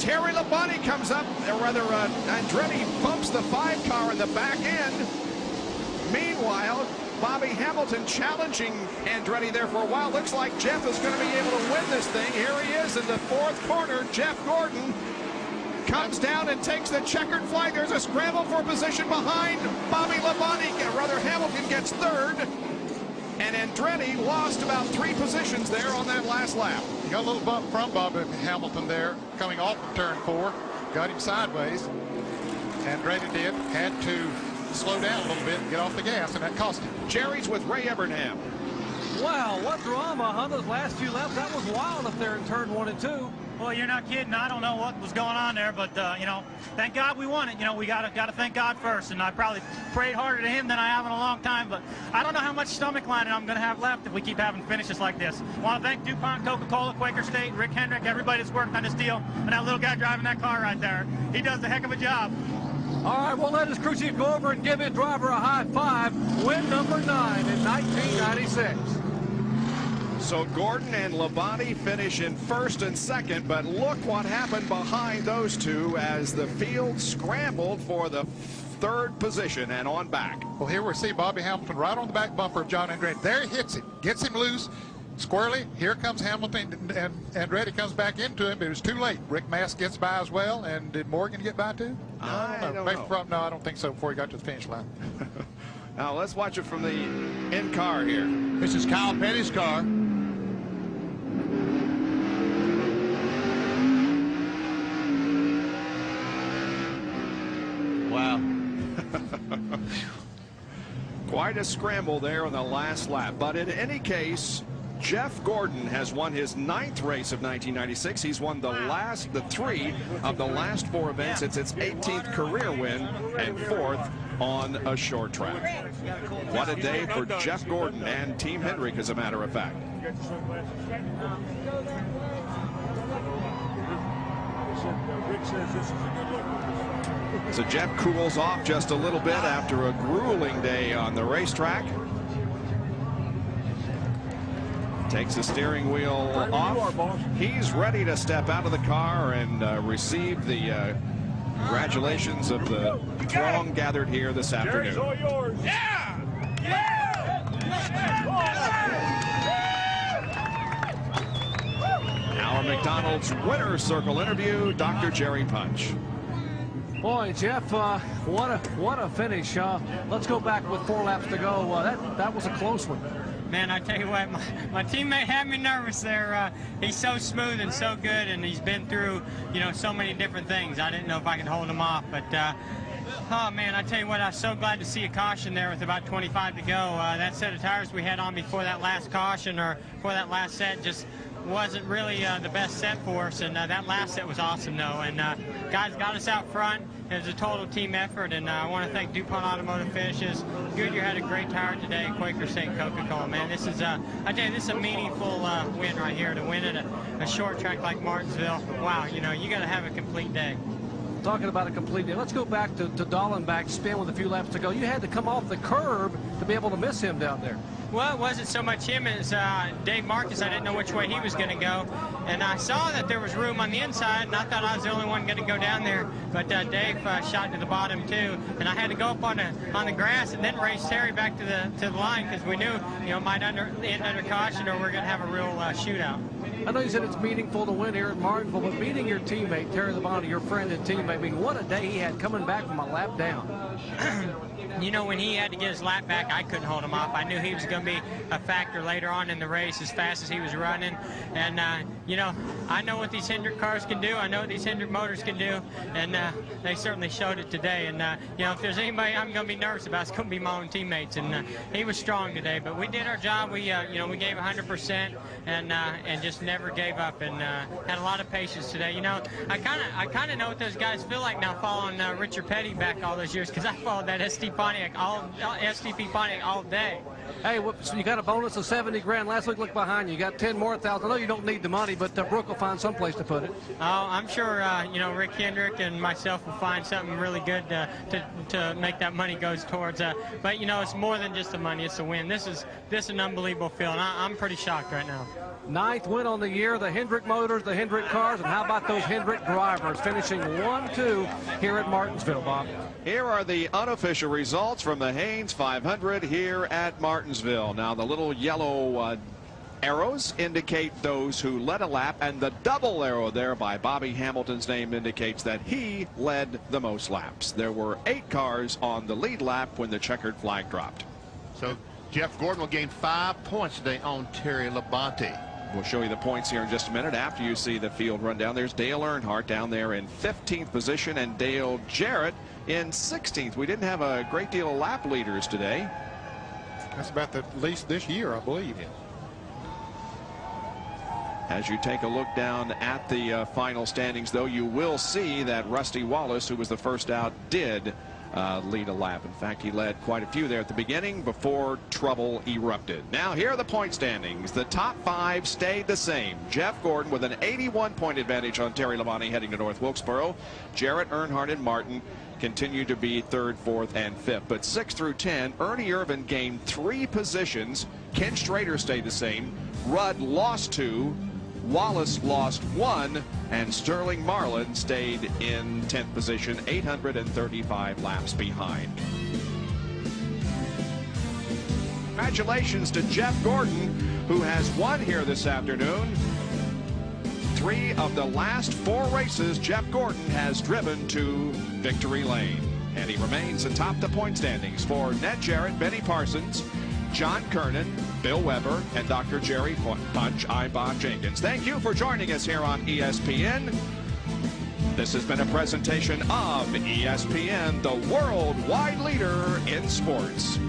Terry Labonte comes up, or rather Andretti bumps the 5 car in the back end. Meanwhile, Bobby Hamilton challenging Andretti there for a while. Looks like Jeff is going to be able to win this thing. Here he is in the 4th corner. Jeff Gordon comes down and takes the checkered flag. There's a scramble for position behind Bobby Labonte. Rather, Hamilton gets 3rd. And Andretti lost about 3 positions there on that last lap. You got a little bump from Bobby Hamilton there coming off of turn 4. Got him sideways. Andretti did. Had to slow down a little bit and get off the gas, and that cost him. Jerry's with Ray Evernham. Wow, what drama, huh? Those last few laps, that was wild up there in turn 1 and 2. Well, you're not kidding. I don't know what was going on there, but you know, thank God we won it. You know, we got to thank God first, and I probably prayed harder to him than I have in a long time. But I don't know how much stomach lining I'm going to have left if we keep having finishes like this. I want to thank DuPont, Coca-Cola, Quaker State, Rick Hendrick, everybody that's worked on this deal, and that little guy driving that car right there. He does a heck of a job. All right, we'll let his crew chief go over and give his driver a high five. Win number 9 in 1996. So Gordon and Labonte finish in 1st and 2nd, but look what happened behind those two as the field scrambled for the 3rd position and on back. Well, here we see Bobby Hamilton right on the back bumper of John Andretti. There he hits him, gets him loose. Squarely, here comes Hamilton, and Andretti comes back into him, but it was too late. Rick Mast gets by as well, and did Morgan get by too? I don't know. No, I don't think so before he got to the finish line. Now, let's watch it from the in car here. This is Kyle Petty's car. Wow. Quite a scramble there on the last lap, but in any case, Jeff Gordon has won his 9th race of 1996. He's won the 3 of the last 4 events. It's its 18th career win and 4th on a short track. What a day for Jeff Gordon and Team Hendrick, as a matter of fact. So Jeff cools off just a little bit after a grueling day on the racetrack. Takes the steering wheel off. He's ready to step out of the car and receive the congratulations of the throng gathered here this afternoon. Yeah! Our McDonald's Winner's Circle interview, Dr. Jerry Punch. Boy, Jeff, what a finish. Let's go back with 4 laps to go. That was a close one. Man, I tell you what, my teammate had me nervous there. He's so smooth and so good, and he's been through, you know, so many different things. I didn't know if I could hold him off, but oh man, I tell you what, I was so glad to see a caution there with about 25 to go. That set of tires we had on before that last caution, or before that last set, just wasn't really the best set for us, and that last set was awesome though, and guys got us out front. It was a total team effort, and I want to thank DuPont Automotive Finishes. Goodyear had a great tire today. Quaker State and Coca-Cola, man, this is I tell you, this is a meaningful win right here, to win at a short track like Martnsville. Wow, you know, you got to have a complete day. Talking about a complete day, let's go back to Dallenbach, spin with a few laps to go. You had to come off the curb to be able to miss him down there. Well, it wasn't so much him as Dave Marcus. I didn't know which way he was going to go. And I saw that there was room on the inside, and I thought I was the only one going to go down there. But Dave shot to the bottom, too. And I had to go up on the grass and then race Terry back to the line, because we knew, you know, might end under caution, or we're going to have a real shootout. I know you said it's meaningful to win here at Martinsville, but meeting your teammate, Terry Labonte, your friend and teammate, I mean, what a day he had coming back from a lap down. You know, when he had to get his lap back, I couldn't hold him off. I knew he was going to be a factor later on in the race as fast as he was running. And, you know, I know what these Hendrick cars can do. I know what these Hendrick motors can do. And they certainly showed it today. And, you know, if there's anybody I'm going to be nervous about, it's going to be my own teammates. And he was strong today. But we did our job. We, you know, we gave 100% and just never gave up, and had a lot of patience today. You know, I kind of know what those guys feel like now, following Richard Petty back all those years, because I followed that STP Pontiac all day. Hey, whoops, you got a bonus of 70 grand last week. Look behind you. You got 10 more thousand. I know you don't need the money, but Brooke will find some place to put it. Oh, I'm sure, Rick Hendrick and myself will find something really good to make that money goes towards. But, it's more than just the money. It's a win. This is an unbelievable feeling. I'm pretty shocked right now. 9th win on the year, the Hendrick Motors, the Hendrick cars, and how about those Hendrick drivers finishing 1-2 here at Martnsville, Bob? Here are the unofficial results from the Haynes 500 here at Martnsville. Now, the little yellow arrows indicate those who led a lap, and the double arrow there by Bobby Hamilton's name indicates that he led the most laps. There were 8 cars on the lead lap when the checkered flag dropped. So Jeff Gordon will gain 5 points today on Terry Labonte. We'll show you the points here in just a minute after you see the field rundown. There's Dale Earnhardt down there in 15th position and Dale Jarrett in 16th. We didn't have a great deal of lap leaders today. That's about the least this year, I believe. As you take a look down at the final standings, though, you will see that Rusty Wallace, who was the first out, did lead a lap. In fact, he led quite a few there at the beginning before trouble erupted. Now, here are the point standings. The top 5 stayed the same. Jeff Gordon with an 81-point advantage on Terry Labonte heading to North Wilkesboro. Jarrett, Earnhardt, and Martin continue to be 3rd, 4th, and 5th. But 6 through 10, Ernie Irvin gained 3 positions. Ken Strader stayed the same. Rudd lost 2. Wallace lost 1, and Sterling Marlin stayed in 10th position, 835 laps behind. Congratulations to Jeff Gordon, who has won here this afternoon. 3 of the last 4 races Jeff Gordon has driven to victory lane, and he remains atop the point standings for Ned Jarrett, Benny Parsons, John Kernan, Bill Weber, and Dr. Jerry Punch. I'm Bob Jenkins. Thank you for joining us here on ESPN. This has been a presentation of ESPN, the worldwide leader in sports.